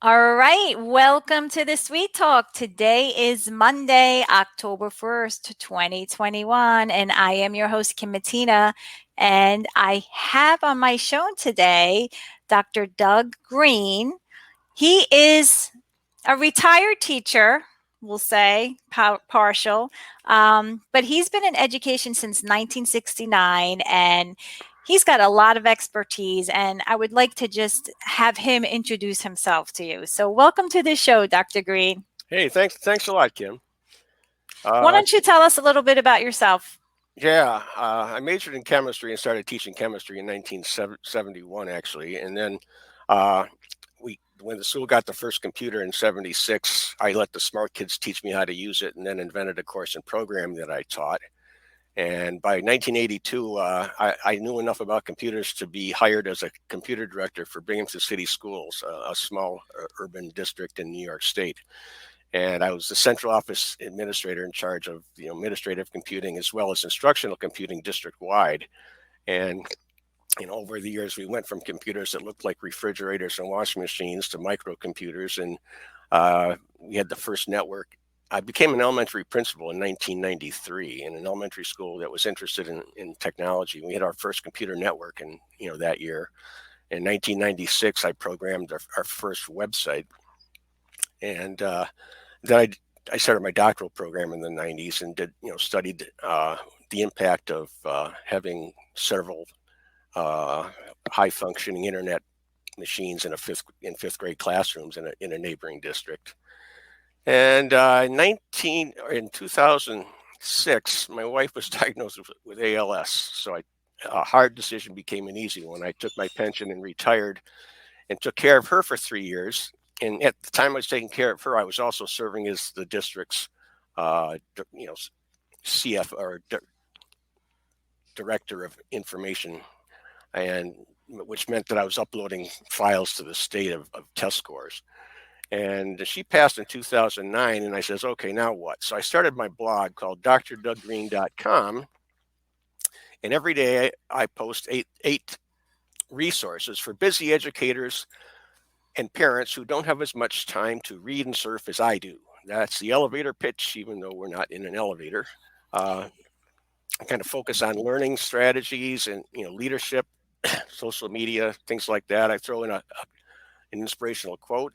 All right, welcome to the Sweet Talk. Today is Monday, October 1st, 2021, and I am your host, Kim Mattina. And I have on my show today Dr. Doug Green. He is a retired teacher, we'll say, partial, but he's been in education since 1969, and he's got a lot of expertise, and I would like to just have him introduce himself to you. So welcome to the show, Dr. Green. Hey, thanks a lot, Kim. Why don't you tell us a little bit about yourself? I majored in chemistry and started teaching chemistry in 1971, actually. And then when the school got the first computer in 76, I let the smart kids teach me how to use it and then invented a course in programming that I taught. And by 1982, I knew enough about computers to be hired as a computer director for Binghamton City Schools, a small urban district in New York State. And I was the central office administrator in charge of administrative computing as well as instructional computing district-wide. And over the years, we went from computers that looked like refrigerators and washing machines to microcomputers. And we had the first network. I became an elementary principal in 1993 in an elementary school that was interested in technology. We had our first computer network in that year. In 1996, I programmed our first website. And then I started my doctoral program in the 90s and studied the impact of having several high functioning internet machines in fifth grade classrooms in a neighboring district. And in 2006, my wife was diagnosed with ALS. So a hard decision became an easy one. I took my pension and retired and took care of her for 3 years. And at the time I was taking care of her, I was also serving as the district's, CF or director of information, and which meant that I was uploading files to the state of test scores. And she passed in 2009, and I says, okay, now what? So I started my blog called drdouggreen.com, and every day I post eight resources for busy educators and parents who don't have as much time to read and surf as I do. That's the elevator pitch, even though we're not in an elevator. I kind of focus on learning strategies and leadership, social media, things like that. I throw in an inspirational quote,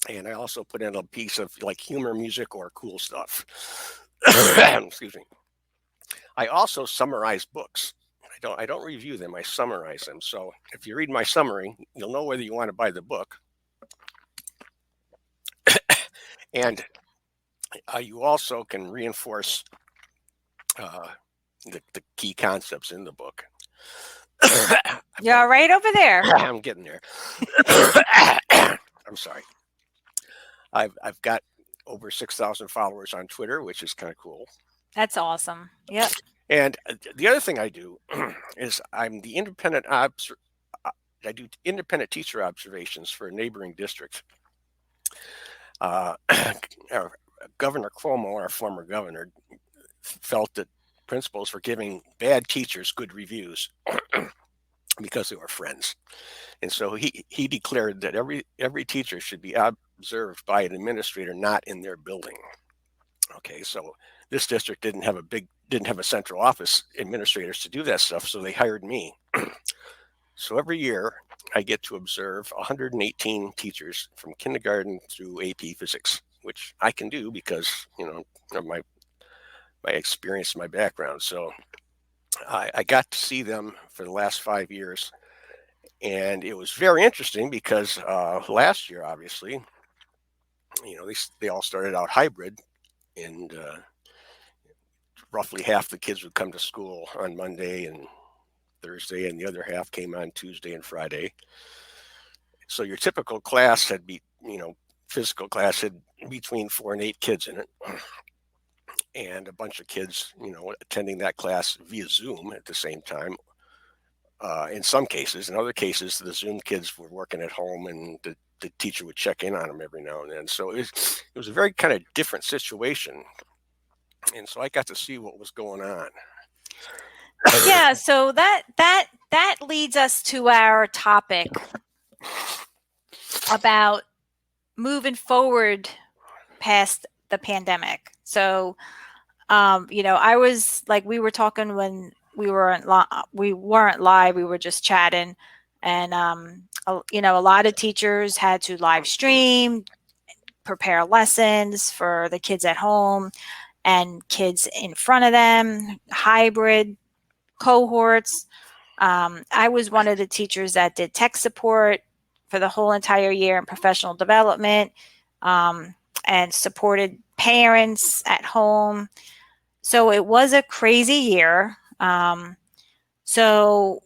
and I also put in a piece of like humor, music, or cool stuff. Excuse me. I also summarize books. I don't review them. I summarize them. So if you read my summary, you'll know whether you want to buy the book. And you also can reinforce the key concepts in the book. You're right over there. I'm getting there. I'm sorry. I've got over 6,000 followers on Twitter, which is kind of cool. That's awesome. Yep. And the other thing I do is I'm the independent I do independent teacher observations for a neighboring district. Governor Cuomo, our former governor, felt that principals were giving bad teachers good reviews because they were friends. And so he declared that every teacher should be observed by an administrator not in their building. Okay, so this district didn't have a central office administrators to do that stuff, so they hired me. So every year I get to observe 118 teachers from kindergarten through AP physics, which I can do because of my experience, my background. So I got to see them for the last 5 years, and it was very interesting because last year, obviously, they all started out hybrid, and roughly half the kids would come to school on Monday and Thursday, and the other half came on Tuesday and Friday. So your typical class had physical class had between 4 and 8 kids in it, and a bunch of kids, attending that class via Zoom at the same time. In some cases, in other cases, the Zoom kids were working at home, and the teacher would check in on them every now and then. So it was a very kind of different situation. And so I got to see what was going on. Yeah, so that leads us to our topic about moving forward past the pandemic. So, I was like, we were talking when we weren't live, we were just chatting, and a lot of teachers had to live stream, prepare lessons for the kids at home and kids in front of them, hybrid cohorts. I was one of the teachers that did tech support for the whole entire year in professional development, and supported parents at home. So it was a crazy year. So,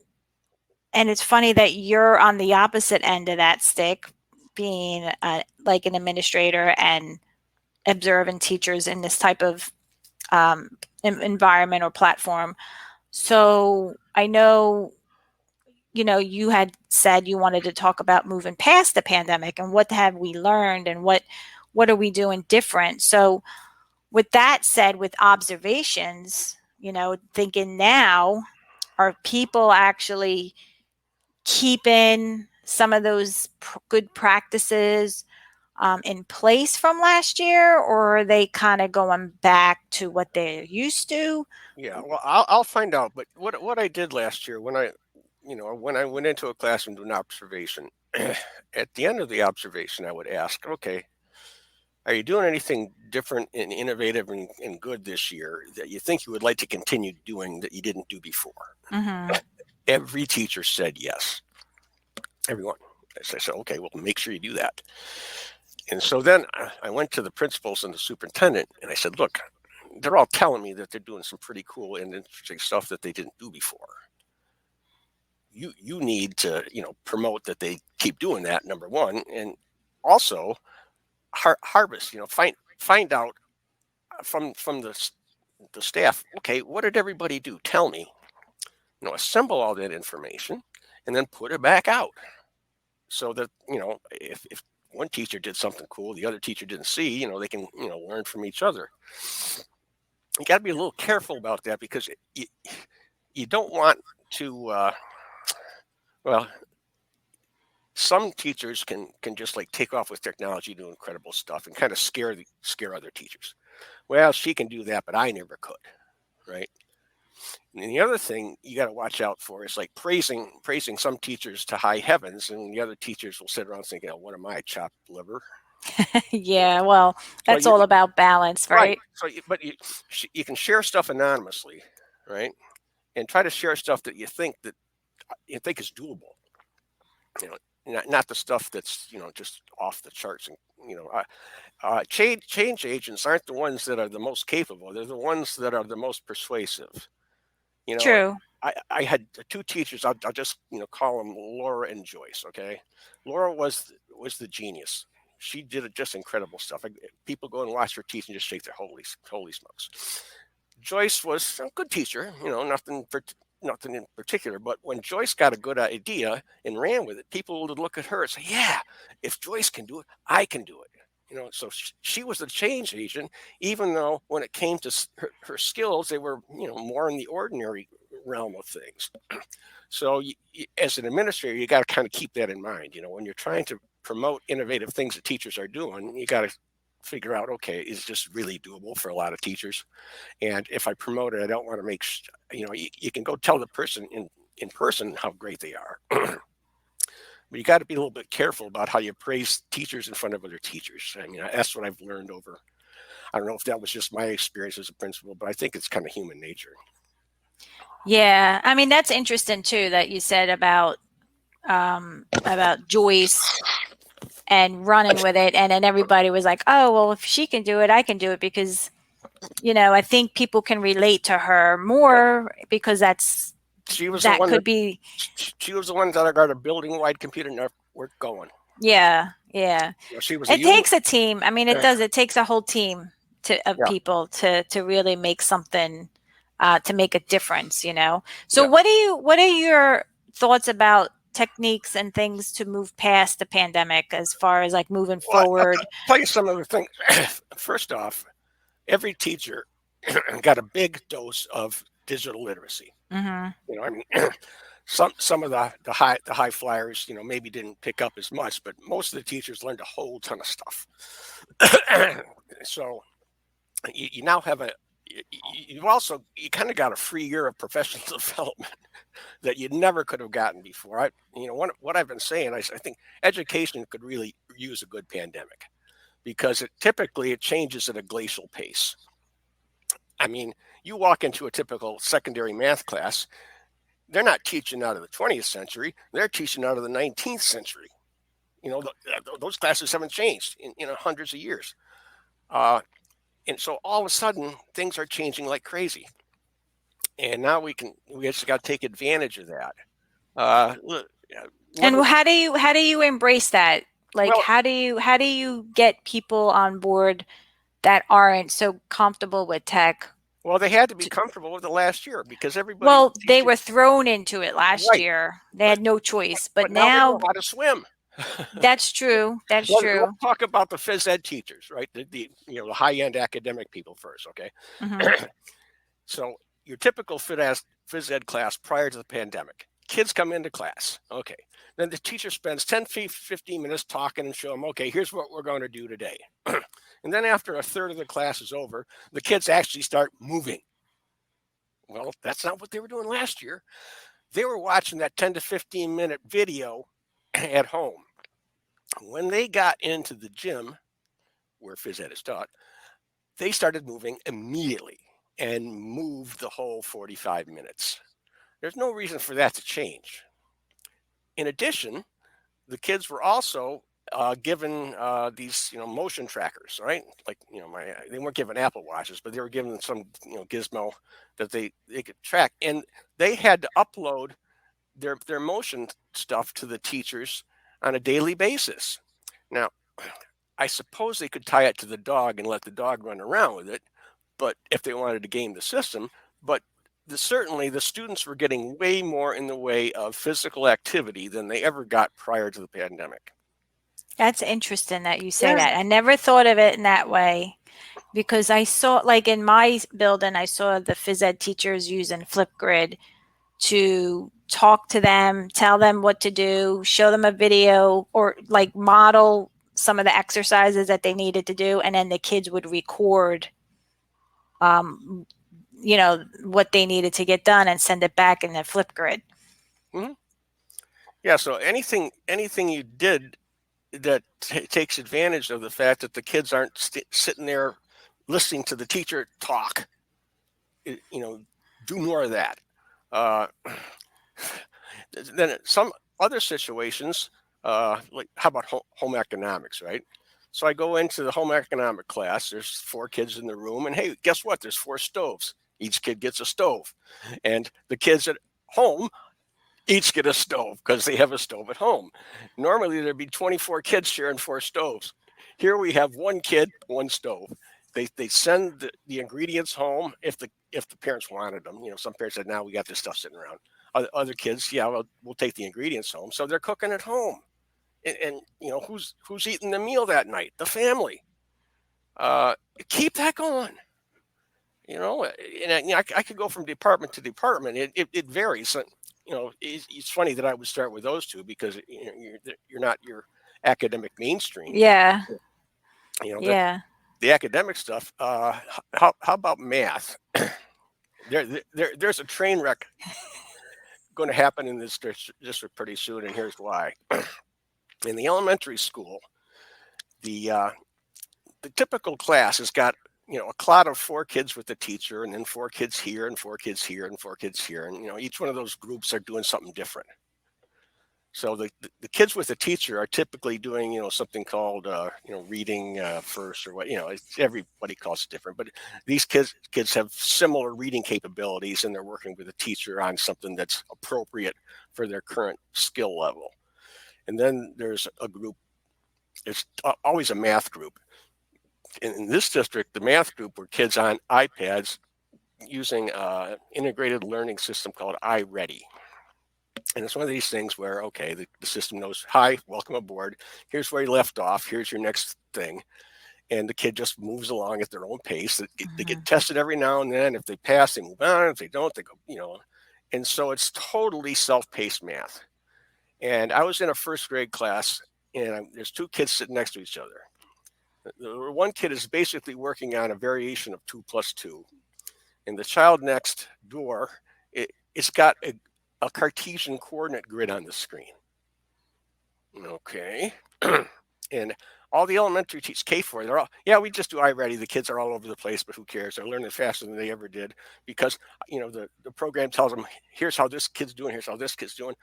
and it's funny that you're on the opposite end of that stick, being like an administrator and observing teachers in this type of environment or platform. So I know, you had said you wanted to talk about moving past the pandemic and what have we learned and what are we doing different. So with that said, with observations, thinking now, are people actually keeping some of those good practices in place from last year, or are they kind of going back to what they're used to? Yeah, well, I'll find out. But what I did last year when I went into a class and do an observation, at the end of the observation, I would ask, okay, are you doing anything different and innovative and good this year that you think you would like to continue doing that you didn't do before? Mm-hmm. Every teacher said yes. Everyone. So I said, okay, well, make sure you do that. And so then I went to the principals and the superintendent, and I said, look, they're all telling me that they're doing some pretty cool and interesting stuff that they didn't do before. You need to promote that they keep doing that, number one, and also harvest. Find out from the staff. Okay, what did everybody do? Tell me. Assemble all that information and then put it back out, so that if one teacher did something cool the other teacher didn't see, they can learn from each other. You got to be a little careful about that, because you don't want to well, some teachers can just like take off with technology, do incredible stuff, and kind of scare other teachers. Well, she can do that, but I never could, right? And the other thing you got to watch out for is like praising some teachers to high heavens, and the other teachers will sit around thinking, oh, what am I, chopped liver? Yeah, well, that's all about balance, right? So, but you can share stuff anonymously, right? And try to share stuff that you think is doable. Not the stuff that's just off the charts. And change agents aren't the ones that are the most capable. They're the ones that are the most persuasive. True. I had two teachers. I'll just call them Laura and Joyce. Okay, Laura was the genius. She did just incredible stuff. People go and watch her teach and just shake their holy smokes. Joyce was a good teacher. Nothing in particular. But when Joyce got a good idea and ran with it, people would look at her and say, "Yeah, if Joyce can do it, I can do it." So she was the change agent, even though when it came to her skills, they were, more in the ordinary realm of things. So as an administrator, you got to kind of keep that in mind. When you're trying to promote innovative things that teachers are doing, you got to figure out, okay, is this really doable for a lot of teachers? And if I promote it, I don't want to make, you can go tell the person in person how great they are. But you got to be a little bit careful about how you praise teachers in front of other teachers. I mean, that's what I've learned over. I don't know if that was just my experience as a principal, but I think it's kind of human nature. Yeah, I mean, that's interesting too that you said about Joyce and running with it, and then everybody was like, "Oh, well, if she can do it, I can do it," because I think people can relate to her more because she was that the one could be. She was the one that got a building-wide computer network going. Yeah. She was. It takes a team. I mean, it does. It takes a whole team of people to really make something, to make a difference. So, what are your thoughts about techniques and things to move past the pandemic as far as like moving forward? I'll tell you some other things. First off, every teacher got a big dose of digital literacy. Mm-hmm. I mean, some of the high flyers, maybe didn't pick up as much, but most of the teachers learned a whole ton of stuff. So you now have you kind of got a free year of professional development that you never could have gotten before. What I've been saying, I think education could really use a good pandemic, because it typically changes at a glacial pace. I mean, you walk into a typical secondary math class, they're not teaching out of the 20th century, they're teaching out of the 19th century. Those classes haven't changed in hundreds of years. And so all of a sudden, things are changing like crazy. And now we just got to take advantage of that. And how do you embrace that? Like, well, how do you get people on board that aren't so comfortable with tech? Well, they had to be comfortable with it last year, because everybody. Well, they were thrown into it last Right. year. They had no choice. But now they now know how to swim. That's true. That's true. Let's talk about the phys ed teachers, right? The high end academic people first, okay? Mm-hmm. So your typical phys ed class prior to the pandemic, kids come into class, okay. Then the teacher spends 10, 15 minutes talking and show them, okay, here's what we're going to do today. And then after a third of the class is over, the kids actually start moving. Well, that's not what they were doing last year. They were watching that 10 to 15 minute video at home. When they got into the gym where phys ed is taught, they started moving immediately and moved the whole 45 minutes. There's no reason for that to change. In addition, the kids were also given these motion trackers, right? Like they weren't given Apple Watches, but they were given some gizmo that they could track, and they had to upload their motion stuff to the teachers on a daily basis. Now, I suppose they could tie it to the dog and let the dog run around with it, but if they wanted to game the system, but certainly the students were getting way more in the way of physical activity than they ever got prior to the pandemic. That's interesting that you say that. I never thought of it in that way, because I saw, like in my building, I saw the phys ed teachers using Flipgrid to talk to them, tell them what to do, show them a video, or like model some of the exercises that they needed to do, and then the kids would record what they needed to get done and send it back in the Flipgrid. Mm-hmm. Yeah, so anything you did that takes advantage of the fact that the kids aren't sitting there listening to the teacher talk, do more of that. Then some other situations, like how about home economics, right? So I go into the home economic class, there's 4 kids in the room, and hey, guess what? There's 4 stoves. Each kid gets a stove. And the kids at home each get a stove because they have a stove at home. Normally there'd be 24 kids sharing 4 stoves. Here we have 1 kid, 1 stove. They send the ingredients home if the parents wanted them. Some parents said, "Now we got this stuff sitting around." Other kids, we'll take the ingredients home. So they're cooking at home, and who's eating the meal that night? The family. Keep that going. And I could go from department to department. It varies. It's funny that I would start with those 2 because you're not your academic mainstream. Yeah. The academic stuff. How about math? There's a train wreck going to happen in this district pretty soon, and here's why. In the elementary school, the typical class has got a cloud of 4 kids with the teacher, and then 4 kids here, and 4 kids here, and 4 kids here, and each one of those groups are doing something different. So the kids with the teacher are typically doing something called reading first, or what everybody calls it different, but these kids have similar reading capabilities, and they're working with a teacher on something that's appropriate for their current skill level. And then there's a group, it's always a math group. In this district, the math group were kids on iPads using an integrated learning system called iReady. And it's one of these things where, okay, the system knows, hi, welcome aboard. Here's where you left off. Here's your next thing. And the kid just moves along at their own pace. They get tested every now and then. If they pass, they move on. If they don't, they go, And so it's totally self-paced math. And I was in a first grade class, and there's two kids sitting next to each other. The one kid is basically working on a variation of 2 plus 2. And the child next door, it's got a Cartesian coordinate grid on the screen. Okay. And all the elementary teachers, K4, they're all, yeah, we just do iReady. The kids are all over the place, but who cares? They're learning faster than they ever did because, the program tells them, here's how this kid's doing, here's how this kid's doing.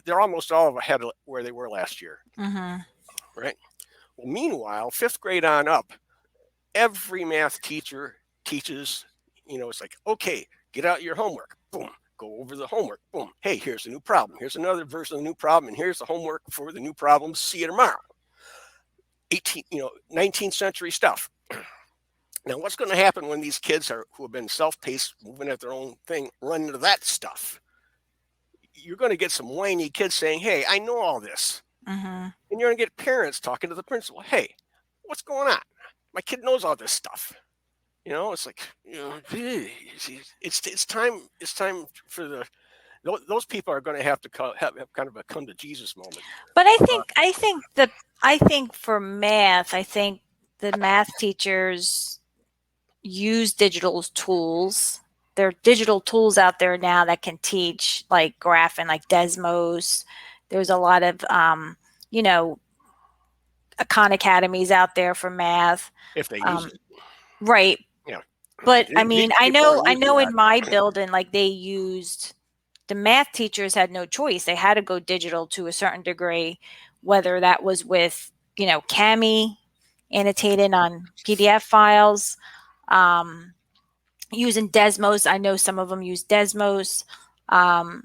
They're almost all ahead of where they were last year. Mm-hmm. Right? Well, meanwhile, 5th grade on up, every math teacher teaches, it's like, okay, get out your homework. Boom. Go over the homework. Boom. Hey, here's a new problem. Here's another version of the new problem. And here's the homework for the new problem. See you tomorrow. 19th century stuff. Now, what's going to happen when these kids who have been self-paced, moving at their own thing, run into that stuff? You're going to get some whiny kids saying, hey, I know all this. Mm-hmm. And you're going to get parents talking to the principal. Hey, what's going on? My kid knows all this stuff. It's like, it's time for those people are going to have to have kind of a come to Jesus moment. But I think for math, I think the math teachers use digital tools. There are digital tools out there now that can teach, like graphing, like Desmos. There's a lot of, Khan Academies out there for math. If they use it. Right. Yeah. But I mean, I know in my building, like the math teachers had no choice. They had to go digital to a certain degree, whether that was with, Kami annotated on PDF files, using Desmos. I know some of them use Desmos, and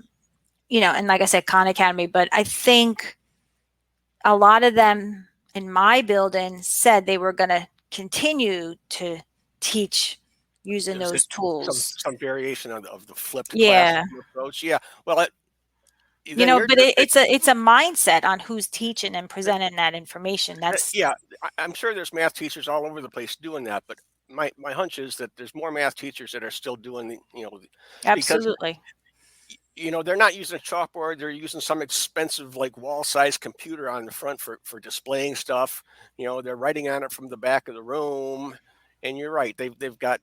like I said, Khan Academy. But I think a lot of them in my building said they were going to continue to teach using those tools. Some variation of the flipped classroom approach. Yeah. Well, but it's a mindset on who's teaching and presenting that information. That's I'm sure there's math teachers all over the place doing that, but my hunch is that there's more math teachers that are still doing absolutely. Because, they're not using a chalkboard. They're using some expensive, like wall-sized computer on the front for displaying stuff. They're writing on it from the back of the room. And you're right. They've got,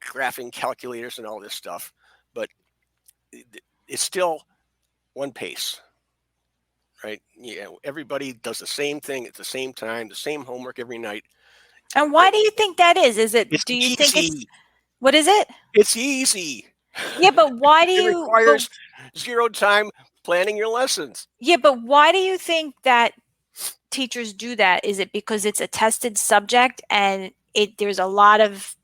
graphing calculators and all this stuff. But it's still one pace, right? Everybody does the same thing at the same time, the same homework every night. And why do you think that is? Do you think what is it? It's easy. Yeah, but why do it requires zero time planning your lessons. Yeah, but why do you think that teachers do that? Is it because it's a tested subject and there's a lot of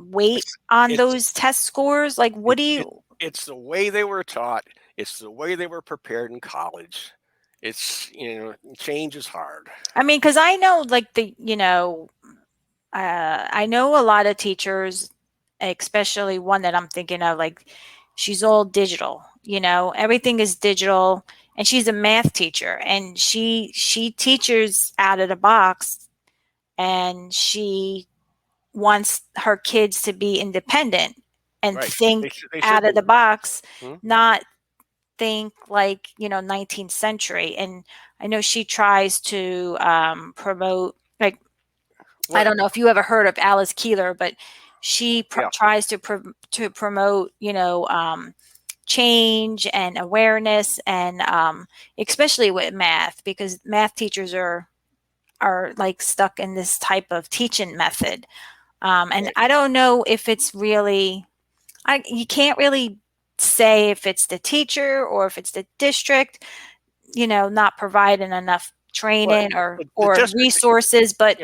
weight on those test scores? Like, what do you? It's the way they were taught. It's the way they were prepared in college. It's, change is hard. I mean, because I know, like, I know a lot of teachers, especially one that I'm thinking of, like, she's all digital, everything is digital, and she's a math teacher, and she teaches out of the box, and she wants her kids to be independent and think they out of the box, not think like 19th century. And I know she tries to promote, like, I don't know if you ever heard of Alice Keeler, but she tries to promote change and awareness, and especially with math, because math teachers are like stuck in this type of teaching method, and I don't know if it's really, you can't really say if it's the teacher or if it's the district, not providing enough training or resources, but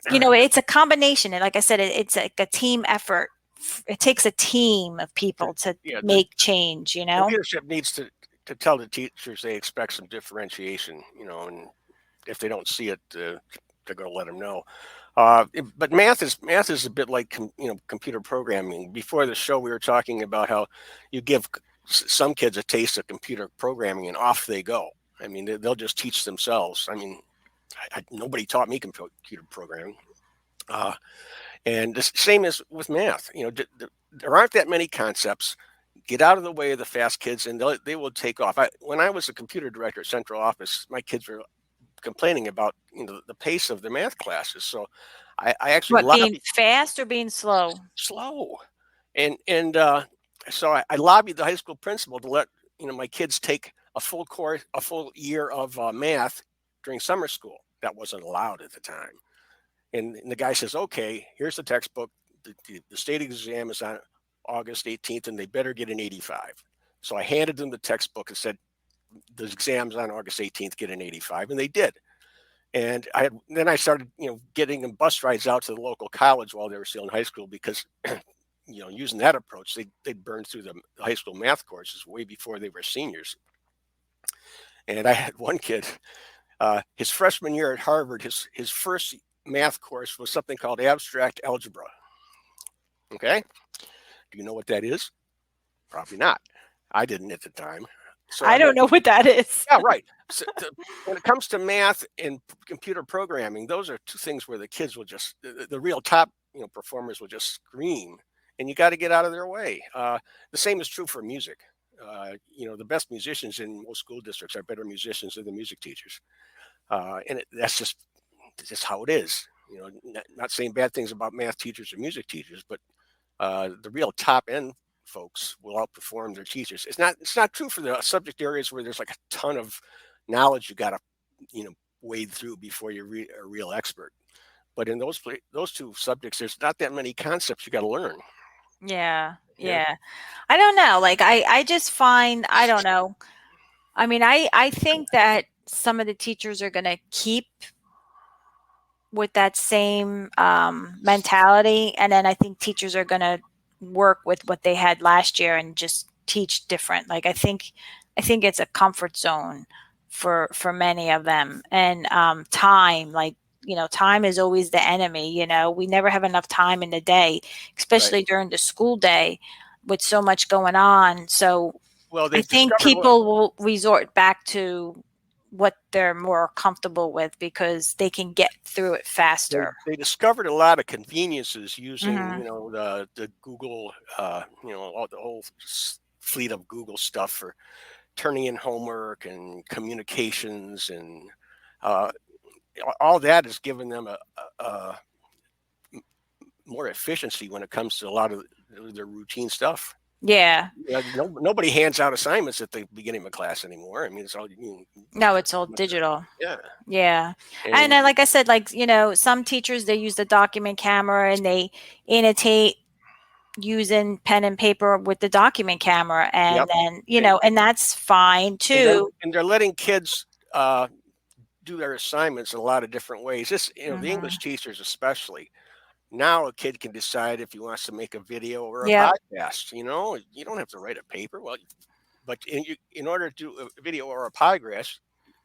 it's a combination. And like I said, it's like a team effort. It takes a team of people to make change, The leadership needs to tell the teachers they expect some differentiation, and if they don't see it, they're going to let them know. But math is a bit like computer programming. Before the show, we were talking about how you give some kids a taste of computer programming and off they go. I mean, they'll just teach themselves. I mean, nobody taught me computer programming. And the same as with math. There aren't that many concepts. get out of the way of the fast kids, and they will take off. When I was a computer director at central office, my kids were complaining about the pace of the math classes. So I actually What, being lobbied fast or being slow? slow, and so I lobbied the high school principal to let my kids take a full year of math during summer school. That wasn't allowed at the time. And the guy says, okay, here's the textbook. The state exam is on August 18th, and they better get an 85. So I handed them the textbook and said, the exam's on August 18th, get an 85. And they did. And then I started, getting them bus rides out to the local college while they were still in high school, because, using that approach, they'd burn through the high school math courses way before they were seniors. And I had one kid, his freshman year at Harvard, his first math course was something called abstract algebra. Okay. Do you know what that is? Probably not. I didn't at the time. So I don't know what that is. Yeah, right. So when it comes to math and computer programming, those are two things where the kids will just, the real top performers will just scream, and you got to get out of their way. The same is true for music. The best musicians in most school districts are better musicians than the music teachers, and that's just how it is. Not saying bad things about math teachers or music teachers, but the real top end folks will outperform their teachers. It's not true for the subject areas where there's like a ton of knowledge you got to wade through before you're a real expert. But in those two subjects, there's not that many concepts you got to learn. Yeah. I don't know. Like I just find, I don't know. I mean, I think that some of the teachers are going to keep with that same mentality, and then I think teachers are going to work with what they had last year and just teach different. Like I think it's a comfort zone for many of them, and time, like time is always the enemy. We never have enough time in the day, especially Right. during the school day with so much going on. So I think people will resort back to what they're more comfortable with because they can get through it faster. They discovered a lot of conveniences using, the Google, the whole fleet of Google stuff for turning in homework and communications, and all that has given them a more efficiency when it comes to a lot of their routine stuff. Yeah. Nobody hands out assignments at the beginning of a class anymore. I mean, it's all no, it's all digital. Yeah. And like I said, some teachers, they use the document camera and they annotate using pen and paper with the document camera, and then and that's fine too. And they're letting kids do their assignments in a lot of different ways. The English teachers especially. Now a kid can decide if he wants to make a video or a podcast. You don't have to write a paper. Well, but in order to do a video or a podcast,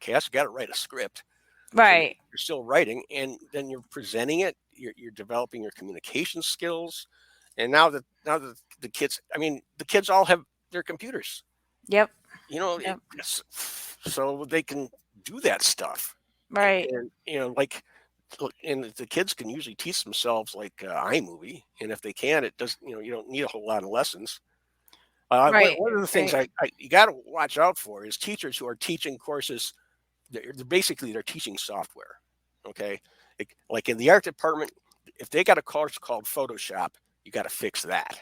you got to write a script. Right. So you're still writing, and then you're presenting it. You're developing your communication skills. And now that the kids, the kids all have their computers. Yep. So they can do that stuff. Right. And the kids can usually teach themselves like iMovie, and if they can, it does. You don't need a whole lot of lessons. Right. One of the things you got to watch out for is teachers who are teaching courses. They're teaching software. Okay, like in the art department, if they got a course called Photoshop, you got to fix that.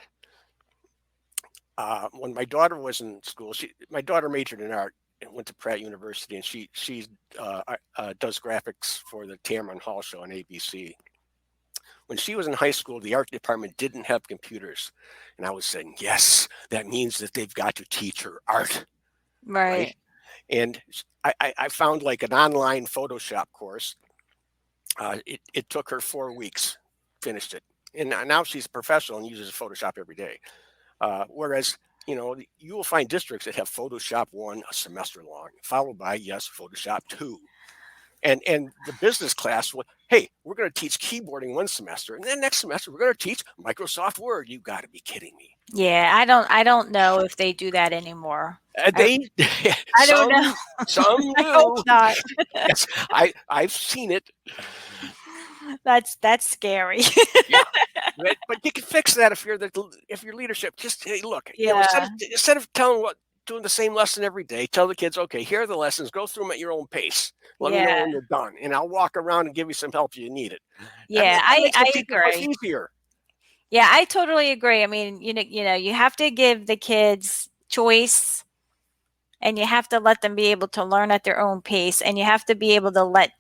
When my daughter was in school, my daughter majored in art and went to Pratt University, and she does graphics for the Tamron Hall show on ABC. When she was in high school, the art department didn't have computers, and I was saying, yes, that means that they've got to teach her art. Right. And I found like an online Photoshop course. It took her 4 weeks, finished it, and now she's a professional and uses Photoshop every day. Whereas you will find districts that have Photoshop 1 a semester long, followed by, Photoshop 2. And the business class will, hey, we're going to teach keyboarding one semester, and then next semester we're going to teach Microsoft Word. You got to be kidding me. Yeah, I don't know if they do that anymore. I don't know. Some do. I hope not. Yes, I've seen it. That's scary. Yeah. But you can fix that if you're leadership. Just hey, look, Yeah. instead of doing the same lesson every day, tell the kids, okay, here are the lessons. Go through them at your own pace. Let me know Yeah. when you're done, and I'll walk around and give you some help if you need it. Yeah, That makes the I teacher's life agree. easier. Yeah, I totally agree. I mean, you have to give the kids choice, and you have to let them be able to learn at their own pace, and you have to be able to let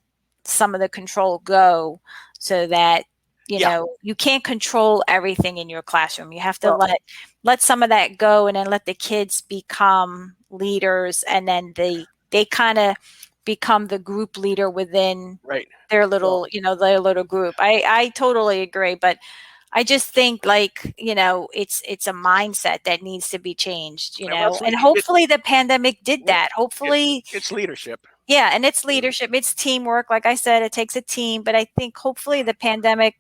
some of the control go so that Yeah. you can't control everything in your classroom. You have to Well, let some of that go, and then let the kids become leaders, and then they kind of become the group leader within right. their Well, their little group. I totally agree, but I just think it's a mindset that needs to be changed, well, let's and lead it. hopefully the pandemic did that. it Hopefully, it's leadership. yeah, and it's You know. leadership, it's teamwork. Like I said, it takes a team, but I think hopefully the pandemic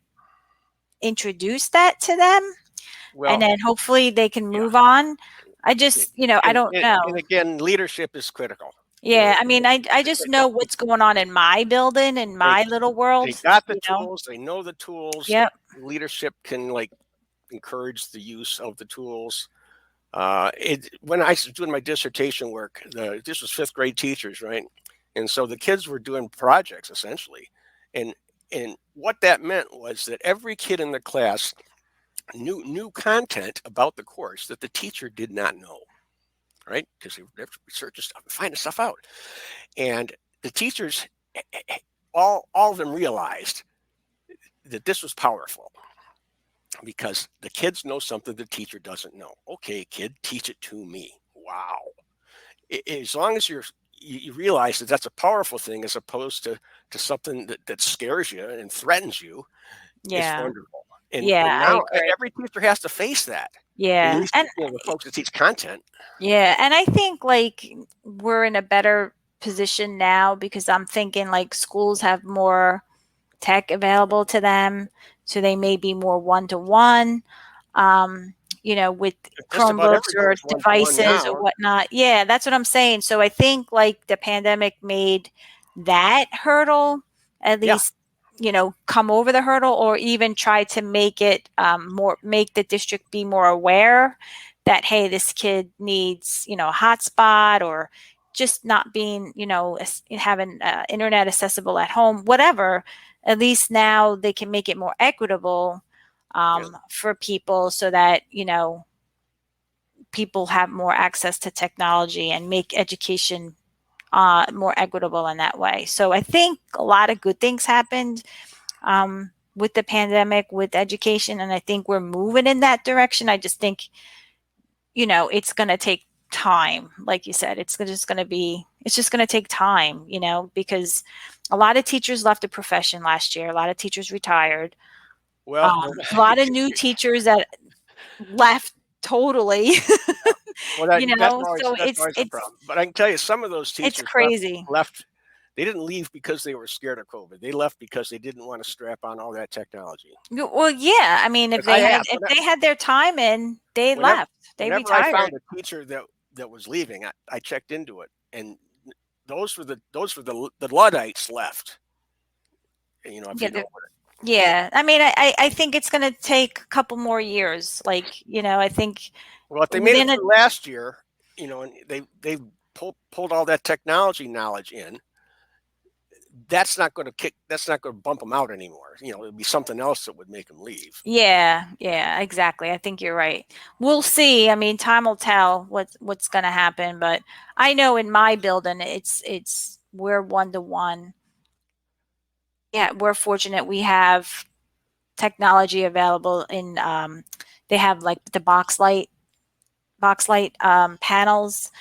introduced that to them, and Well, then hopefully they can yeah. move on. I just, I And, don't and, know. and again, leadership is critical. Yeah, I mean, I It's just know critical. what's going on in my building, in They my little they world, got the tools. They know the tools. Yep. Leadership can encourage the use of the tools. When I was doing my dissertation work, this was fifth grade teachers, right? And so the kids were doing projects essentially, and what that meant was that every kid in the class knew content about the course that the teacher did not know, right? Because they have to research stuff and find the stuff out, and the teachers, all of them realized that this was powerful because the kids know something the teacher doesn't know. Okay, kid, teach it to me. Wow. As long as you realize that that's a powerful thing as opposed to something that scares you and threatens you, it's Yeah. wonderful. And Yeah, I now agree. every teacher has to face that. At Yeah. least And the folks that teach content. yeah, and I think we're in a better position now because I'm thinking schools have more tech available to them, so they may be more one to one, um, with Just about Chromebooks or everybody's one to one devices or now. whatnot. Yeah, that's what I'm saying. So I think the pandemic made that hurdle at Yeah. least come over the hurdle, or even try to make it make the district be more aware that, hey, this kid needs a hotspot, or just not being having internet accessible at home, whatever. At least now they can make it more equitable Yeah. for people, so that people have more access to technology and make education more equitable in that way. So I think a lot of good things happened with the pandemic, with education, and I think we're moving in that direction. I just think it's going to take time. Like you said, it's just going to take time, because a lot of teachers left the profession last year. A lot of teachers retired. Well, A lot of new teachers that left totally. well, that's always So that's always a problem. But I can tell you, some of those it's teachers crazy. left. They didn't leave because they were scared of COVID. They left because they didn't want to strap on all that technology. Well, yeah. I mean, Because I have, if they had their time in, they whenever left. They whenever I retired. found a teacher that was leaving, I checked into it, and those were the Luddites left. If Yeah, you know what. yeah. I mean, I think it's going to take a couple more years. I think Well, if they made it within a through last year, and they pulled all that technology knowledge in, that's not going to bump them out anymore. It'd be something else that would make them leave. Yeah, yeah, exactly. I think you're right. We'll see. I mean, time will tell what's going to happen, but I know in my building it's we're one to one. Yeah, we're fortunate we have technology available in they have the box light panels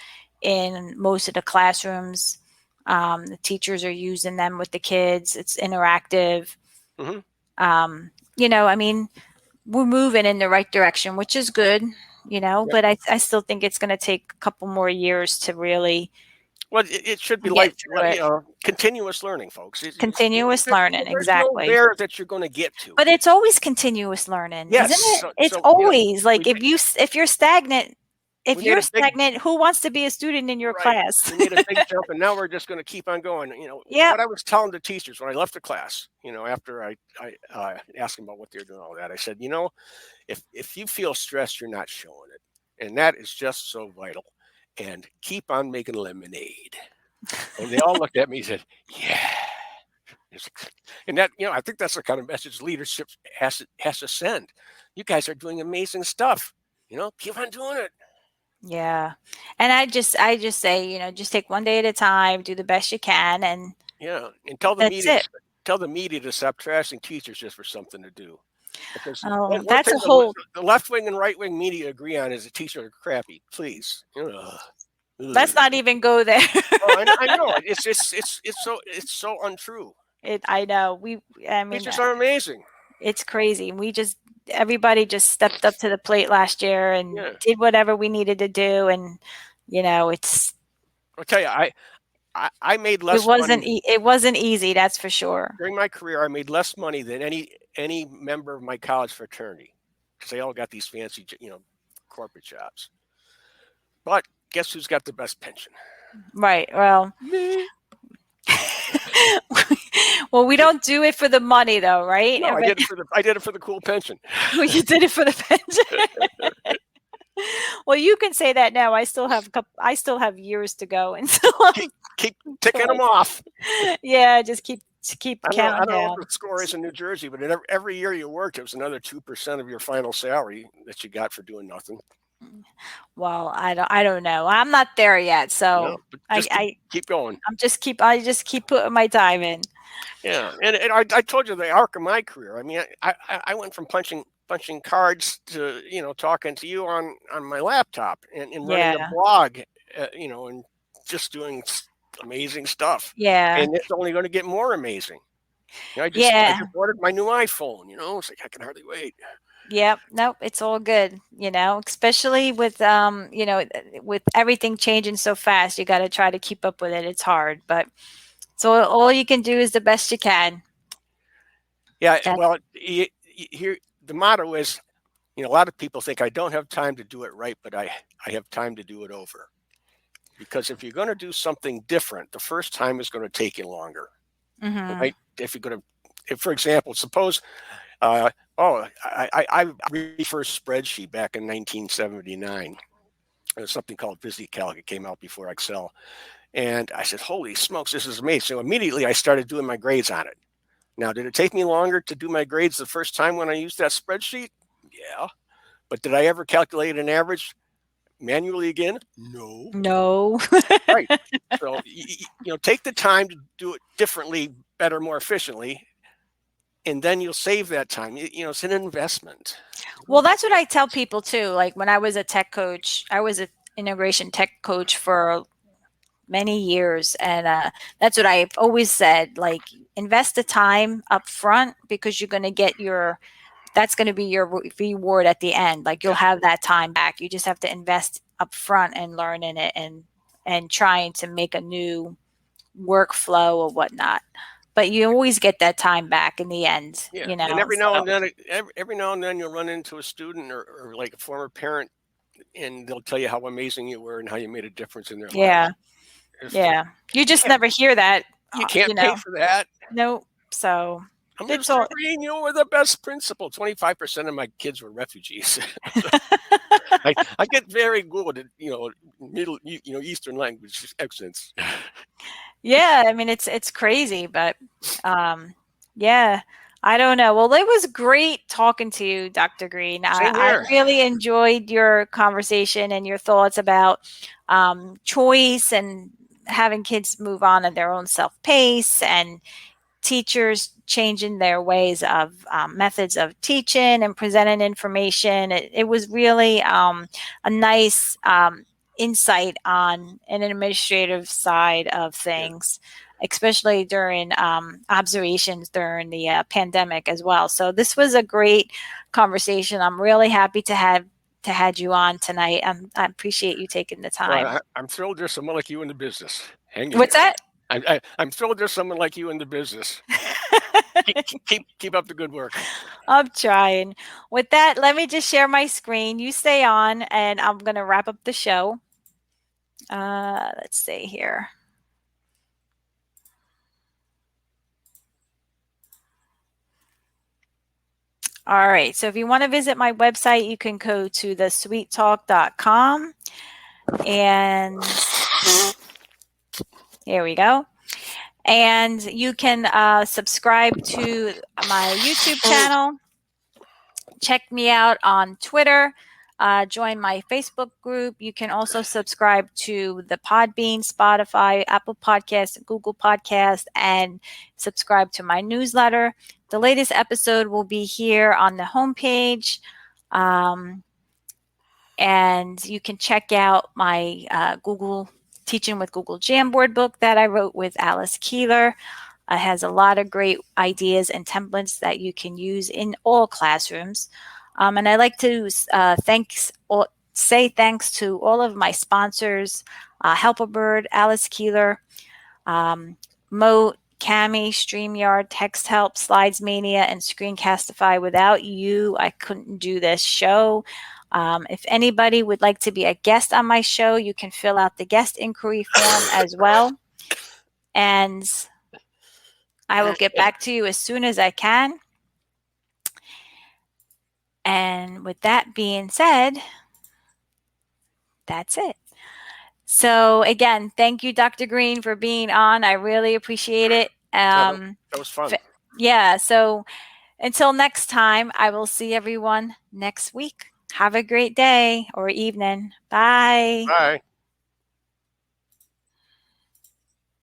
in most of the classrooms. The teachers are using them with the kids. It's interactive. Hmm. I mean, we're moving in the right direction, which is good, Yep. but I still think it's going to take a couple more years to really Well, it should be get through it. continuous learning, folks. Continuous learning, There's no exactly. there that you're going to get to. But it's always continuous learning, Yes. isn't it? So, It's so always we if you're stagnant, if We made you're a big stagnant, who wants to be a student in your right. class? We made a big jump, and now we're just going to keep on going. Yep. What I was telling the teachers when I left the class, after I asked them about what they're doing, all that, I said, if you feel stressed, you're not showing it, and that is just so vital. And keep on making lemonade. And they all looked at me and said, "Yeah." And that, I think that's the kind of message leadership has to send. You guys are doing amazing stuff. Keep on doing it. Yeah. And I just say, just take one day at a time, do the best you can, and Yeah, and tell the that's media it. to stop trashing teachers just for something to do. Because Oh, one that's thing a whole the left wing and right wing media agree on is the teachers are crappy. Please. Ugh. let's not even go there. Oh, I know. It's so untrue. I know. I mean, Teachers are amazing. it's crazy. Everybody just stepped up to the plate last year and Yeah. did whatever we needed to do. And, I'll tell you, I made less money it wasn't easy. That's for sure. during my career. I made less money than any member of my college fraternity because they all got these fancy, corporate jobs. But guess who's got the best pension? Right. Well, Me. well, we don't do it for the money though, right? No, I did it for the cool pension. You did it for the pension. Well, you can say that now. I still have years to go, and so keep ticking them off. Yeah, just keep I counting don't know down. what the score is in New Jersey, but every year you worked, it was another 2% of your final salary that you got for doing nothing. Well, I don't know. I'm not there yet, so No, but keep going. I just keep putting my time in. Yeah, and I told you the arc of my career. I mean, I went from punching cards to talking to you on my laptop and running a blog, and just doing amazing stuff. Yeah, and it's only going to get more amazing. I just ordered my new iPhone. It's like I can hardly wait. Yep. Nope. It's all good. Especially with with everything changing so fast, you got to try to keep up with it. It's hard, but so all you can do is the best you can. Yeah. Well, here the motto is, a lot of people think I don't have time to do it right, but I have time to do it over. Because if you're going to do something different, the first time is going to take you longer. Mm-hmm. Right? If for example, suppose. I read the first spreadsheet back in 1979. There's something called VisiCalc. It came out before Excel. And I said, holy smokes, this is amazing. So immediately I started doing my grades on it. Now, did it take me longer to do my grades the first time when I used that spreadsheet? Yeah. But did I ever calculate an average manually again? No. Right. So, take the time to do it differently, better, more efficiently. And then you'll save that time. It's an investment. Well, that's what I tell people too. Like when I was a tech coach, I was an integration tech coach for many years. And that's what I've always said, like invest the time up front because you're going to get that's going to be your reward at the end. Like you'll have that time back. You just have to invest up front and learn in it and trying to make a new workflow or whatnot. But you always get that time back in the end. Yeah. And every now and then you'll run into a student or like a former parent, and they'll tell you how amazing you were and how you made a difference in their life. Yeah. You just never hear that. You can't pay for that. Nope. So I'm just agreeing you were the best principal. 25% of my kids were refugees. I get very good at Middle Eastern language accents. Yeah, I mean it's crazy, but yeah, I don't know. Well, it was great talking to you, Dr. Green. I really enjoyed your conversation and your thoughts about choice and having kids move on at their own self-pace and teachers changing their ways of methods of teaching and presenting information. It was really a nice insight on an administrative side of things, especially during observations during the pandemic as well. So this was a great conversation. I'm really happy to had you on tonight. I appreciate you taking the time. Well, I'm thrilled there's someone like you in the business. What's that? I'm thrilled there's someone like you in the business. Keep up the good work. I'm trying. With that, let me just share my screen. You stay on, and I'm going to wrap up the show. Let's see here. All right. So if you want to visit my website, you can go to thesweettalk.com. And here we go. And you can subscribe to my YouTube channel. Check me out on Twitter. Join my Facebook group. You can also subscribe to the Podbean, Spotify, Apple Podcasts, Google Podcasts, and subscribe to my newsletter. The latest episode will be here on the homepage. And you can check out my Google Teaching with Google Jamboard book that I wrote with Alice Keeler. It has a lot of great ideas and templates that you can use in all classrooms. And I'd like to say thanks to all of my sponsors, Helperbird, Alice Keeler, Mote, Cami, Streamyard, Texthelp, Slidesmania, and Screencastify. Without you, I couldn't do this show. If anybody would like to be a guest on my show, you can fill out the guest inquiry form as well. And I will get back to you as soon as I can. And with that being said, that's it. So again, thank you, Dr. Green, for being on. I really appreciate it. That was fun. Yeah. So until next time, I will see everyone next week. Have a great day or evening. Bye. Bye.